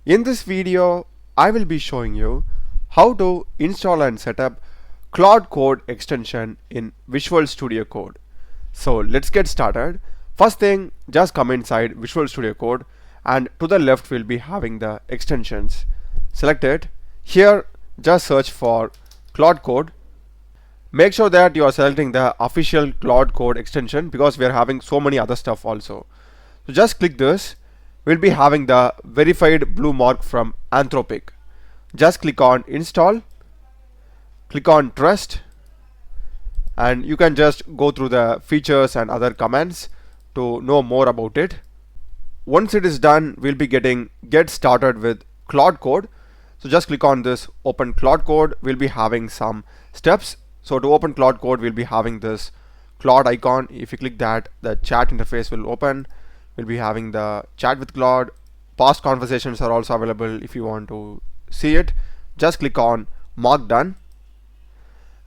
In this video, I will be showing you how to install and set up Claude Code extension in Visual Studio Code. So let's get started. First thing, just come inside Visual Studio Code, and to the left we'll be having the extensions. Select it. Here, just search for Claude Code. Make sure that you are selecting the official Claude Code extension because we are having so many other stuff also. So just click this. We'll be having the verified blue mark from Anthropic. Just click on install, click on trust, and you can just go through the features and other commands to know more about it. Once it is done, we'll be getting get started with Claude Code. So just click on this open Claude Code. We'll be having some steps. So to open Claude Code, we'll be having this Claude icon. If you click that, the chat interface will open. We'll be having the chat with Claude. Past conversations are also available if you want to see it. Just click on mark done.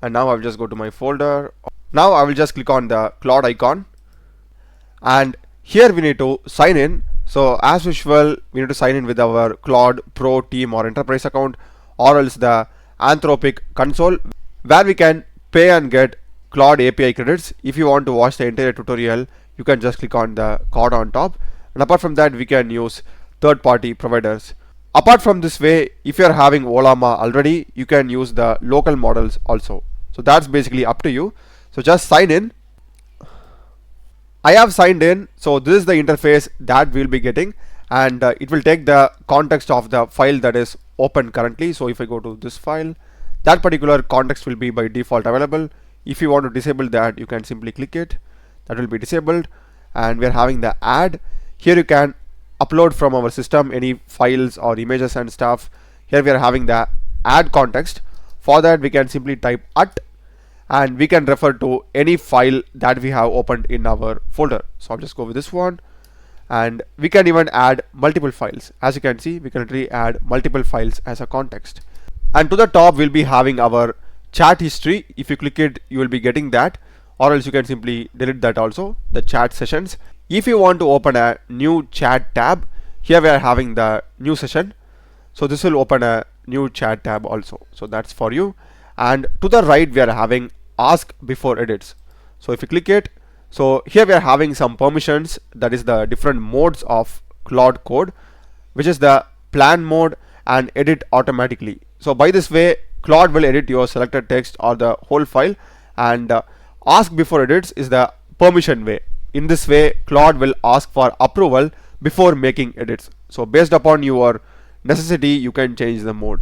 And now I'll just go to my folder. Now I will just click on the Claude icon. And here we need to sign in. So as usual, we need to sign in with our Claude Pro Team or Enterprise account, or else the Anthropic console, where we can pay and get Claude API credits. If you want to watch the entire tutorial, you can just click on the card on top. And apart from that, we can use third-party providers. Apart from this way, if you are having Olama already, you can use the local models also. So that's basically up to you. So just sign in. I have signed in. So this is the interface that we'll be getting, and it will take the context of the file that is open currently. So if I go to this file, that particular context will be by default available. If you want to disable that, you can simply click it. That will be disabled. And we're having the add. Here you can upload from our system any files or images and stuff. Here we are having the add context. For that, we can simply type at, and we can refer to any file that we have opened in our folder. So I'll just go with this one, and we can even add multiple files. As you can see, we can literally add multiple files as a context. And to the top, we'll be having our chat history. If you click it, you will be getting that, or else you can simply delete that also, the chat sessions. If you want to open a new chat tab, here we are having the new session. So this will open a new chat tab also. So that's for you. And to the right, we are having ask before edits. So if you click it, so here we are having some permissions, that is the different modes of Claude Code, which is the plan mode and edit automatically. So by this way, Claude will edit your selected text or the whole file, and ask before edits is the permission way. In this way, Claude will ask for approval before making edits. So based upon your necessity, you can change the mode.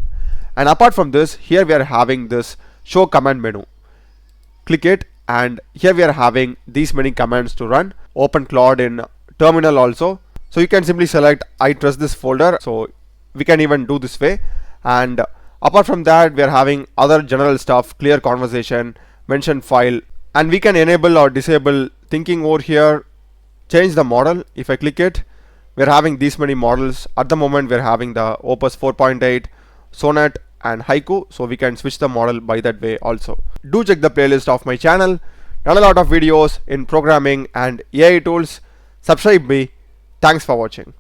And apart from this, here we are having this show command menu. Click it, and here we are having these many commands to run. Open Claude in terminal also. So you can simply select I trust this folder. So we can even do this way. And apart from that, we are having other general stuff, clear conversation, mention file, and we can enable or disable thinking over here, change the model. If I click it, we're having these many models. At the moment, we're having the Opus 4.8, Sonnet, and Haiku. So we can switch the model by that way also. Do check the playlist of my channel. Done a lot of videos in programming and AI tools. Subscribe me. Thanks for watching.